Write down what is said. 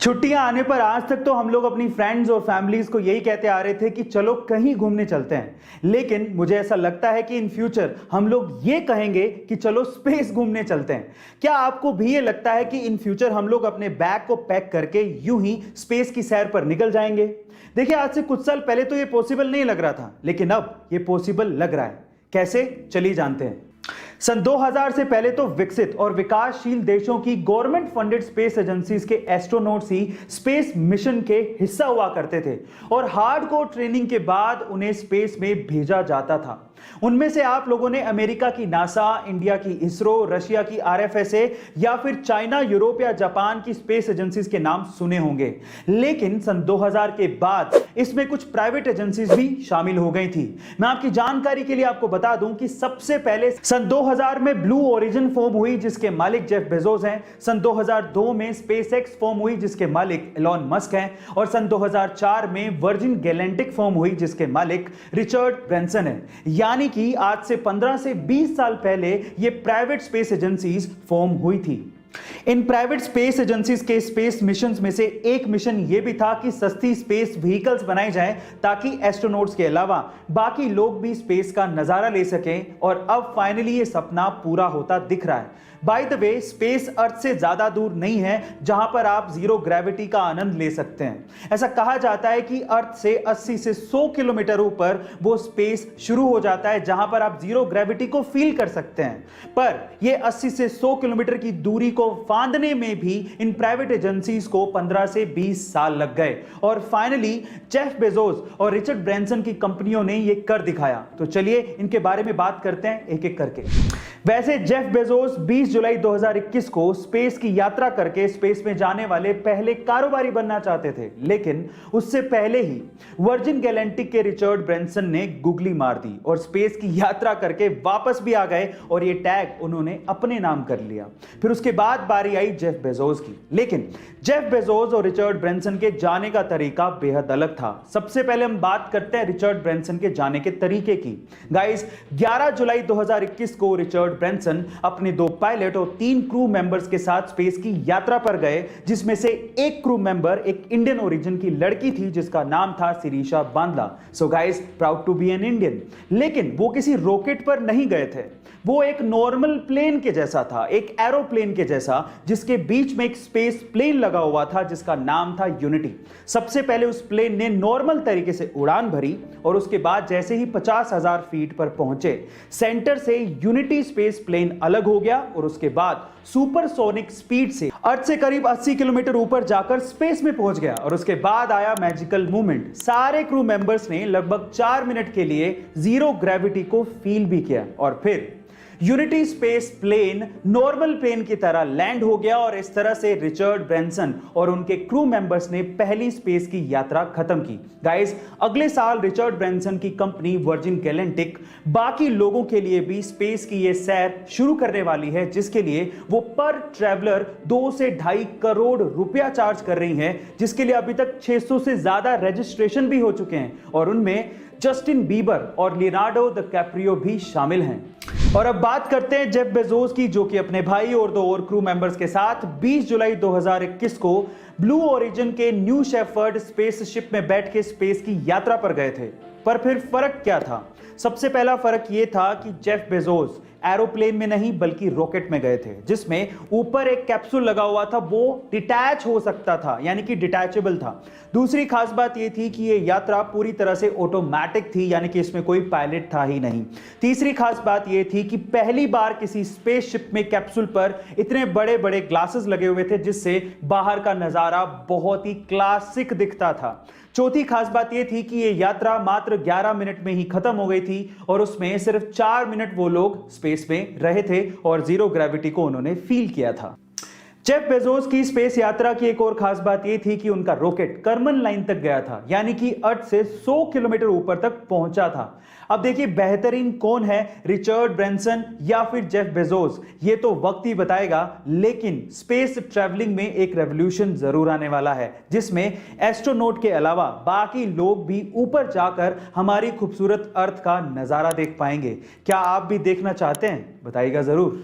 छुट्टियां आने पर आज तक तो हम लोग अपनी फ्रेंड्स और फैमिलीज को यही कहते आ रहे थे कि चलो कहीं घूमने चलते हैं। लेकिन मुझे ऐसा लगता है कि इन फ्यूचर हम लोग ये कहेंगे कि चलो स्पेस घूमने चलते हैं। क्या आपको भी ये लगता है कि इन फ्यूचर हम लोग अपने बैग को पैक करके यूं ही स्पेस की सैर पर निकल जाएंगे? देखिए, आज से कुछ साल पहले तो ये पॉसिबल नहीं लग रहा था, लेकिन अब ये पॉसिबल लग रहा है। कैसे, चलिए जानते हैं। सन 2000 से पहले तो विकसित और विकासशील देशों की गवर्नमेंट फंडेड स्पेस एजेंसीज के एस्ट्रोनॉट्स ही स्पेस मिशन के हिस्सा हुआ करते थे और हार्डकोर ट्रेनिंग के बाद उन्हें स्पेस में भेजा जाता था। उनमें से आप लोगों ने अमेरिका की नासा, इंडिया की इसरो, रशिया की आरएफएसए या फिर चाइना, यूरोप या जापान की स्पेस एजेंसीज के नाम सुने होंगे। लेकिन सन 2000 के बाद इसमें कुछ प्राइवेट एजेंसीज भी शामिल हो गई थी। मैं आपकी जानकारी के लिए आपको बता दूं कि सबसे पहले सन 2000 में ब्लू ओरिजिन फॉर्म हुई, जिसके मालिक जेफ बेजोस हैं। सन 2002 में स्पेसएक्स फॉर्म हुई, जिसके मालिक एलॉन मस्क हैं। और सन 2004 में वर्जिन गैलेक्टिक फॉर्म हुई, जिसके मालिक रिचर्ड ब्रैंसन हैं। यानी कि आज से 15 से 20 साल पहले ये प्राइवेट स्पेस एजेंसीज फॉर्म हुई थी। इन प्राइवेट स्पेस एजेंसीज के स्पेस मिशंस में से एक मिशन यह भी था कि सस्ती स्पेस व्हीकल्स बनाई जाएं ताकि एस्ट्रोनॉट्स के अलावा बाकी लोग भी स्पेस का नजारा ले सकें। और अब फाइनली ये सपना पूरा होता दिख रहा है। बाय द वे, स्पेस अर्थ से ज्यादा दूर नहीं है जहां पर आप जीरो ग्रेविटी का आनंद ले सकते हैं। ऐसा कहा जाता है कि अर्थ से 80 से 100 किलोमीटर ऊपर वो स्पेस शुरू हो जाता है जहां पर आप जीरो ग्रेविटी को फील कर सकते हैं। पर ये 80 से 100 किलोमीटर की दूरी को फांदने में भी इन प्राइवेट एजेंसीज को 15 से 20 साल लग गए और फाइनली जेफ बेजोस और रिचर्ड ब्रैंसन की कंपनियों ने यह कर दिखाया। तो चलिए इनके बारे में बात करते हैं एक एक करके। वैसे जेफ बेजोस 20 जुलाई 2021 को स्पेस की यात्रा करके स्पेस में जाने वाले पहले कारोबारी बनना चाहते थे, लेकिन उससे पहले ही वर्जिन गैलेक्टिक के रिचर्ड ब्रैंसन ने गुगली मार दी और स्पेस की यात्रा करके वापस भी आ गए और ये टैग उन्होंने अपने नाम कर लिया। फिर उसके बाद बारी आई जेफ बेजोस की। लेकिन जेफ बेजोस और रिचर्ड ब्रैंसन के जाने का तरीका बेहद अलग था। सबसे पहले हम बात करते हैं रिचर्ड ब्रैंसन के जाने के तरीके की। गाइस, 11 जुलाई 2021 को रिचर्ड ब्रैंसन अपने 2 पायलट और 3 क्रू मेंबर्स के साथ स्पेस की यात्रा पर गए, जिसमें से एक क्रू मेंबर एक इंडियन ओरिजिन की लड़की थी जिसका नाम था Sirisha Bandla. So guys, proud to be an Indian. लेकिन वो किसी रॉकेट पर नहीं गए थे, वो एक नॉर्मल प्लेन के जैसा था, एक एरोप्लेन के जैसा, जिसके बीच में एक स्पेस प्लेन लगा हुआ था जिसका नाम था यूनिटी। सबसे पहले उस प्लेन ने नॉर्मल तरीके से उड़ान भरी और उसके बाद जैसे ही 50,000 फीट पर पहुंचे, सेंटर से यूनिटी स्पेस प्लेन अलग हो गया और उसके बाद सुपरसोनिक स्पीड से अर्थ से करीब 80 किलोमीटर ऊपर जाकर स्पेस में पहुंच गया। और उसके बाद आया मैजिकल मूवमेंट। सारे क्रू मेंबर्स ने लगभग 4 मिनट के लिए जीरो ग्रेविटी को फील भी किया और फिर unity space plane normal plane की तरह लैंड हो गया और इस तरह से रिचर्ड ब्रैंसन और उनके क्रू मेंबर्स ने पहली स्पेस की यात्रा खत्म की। गाइस, अगले साल रिचर्ड ब्रैंसन की कंपनी वर्जिन गैलेक्टिक बाकी लोगों के लिए भी स्पेस की यह सैर शुरू करने वाली है, जिसके लिए वो पर ट्रैवलर 2 से 2.5 करोड़ रुपया चार्ज कर रही है, जिसके लिए अभी तक 600 से ज्यादा रजिस्ट्रेशन भी हो चुके हैं और उनमें जस्टिन बीबर और लियोनार्डो डिकैप्रियो भी शामिल हैं। और अब बात करते हैं जेफ बेजोस की, जो कि अपने भाई और 2 और क्रू मेंबर्स के साथ 20 जुलाई 2021 को ब्लू ओरिजिन के न्यू शेफर्ड स्पेसशिप में बैठ के स्पेस की यात्रा पर गए थे। पर फिर फर्क क्या था? सबसे पहला फर्क यह था कि जेफ बेजोस एरोप्लेन में नहीं बल्कि रॉकेट में गए थे, जिसमें ऊपर एक कैप्सूल लगा हुआ था, वो डिटैच हो सकता था, यानी कि डिटैचेबल था। दूसरी खास बात यह थी कि यह यात्रा पूरी तरह से ऑटोमेटिक थी, यानी कि इसमें कोई पायलट था ही नहीं। तीसरी खास बात यह थी कि पहली बार किसी स्पेसशिप में कैप्सूल पर इतने बड़े बड़े ग्लासेस लगे हुए थे जिससे बाहर का नजारा बहुत ही क्लासिक दिखता था। चौथी खास बात यह थी कि यह यात्रा मात्र 11 मिनट में ही खत्म हो गई थी और उसमें सिर्फ 4 मिनट वो लोग स्पेस में रहे थे और जीरो ग्रेविटी को उन्होंने फील किया था। जेफ बेजोस की स्पेस यात्रा की एक और खास बात यह थी कि उनका रॉकेट कर्मन लाइन तक गया था, यानी कि अर्थ से 100 किलोमीटर ऊपर तक पहुंचा था। अब देखिए, बेहतरीन कौन है, रिचर्ड ब्रैंसन या फिर जेफ बेजोस, ये तो वक्त ही बताएगा। लेकिन स्पेस ट्रैवलिंग में एक रेवोल्यूशन जरूर आने वाला है, जिसमें एस्ट्रोनॉट के अलावा बाकी लोग भी ऊपर जाकर हमारी खूबसूरत अर्थ का नजारा देख पाएंगे। क्या आप भी देखना चाहते हैं? बताइएगा जरूर।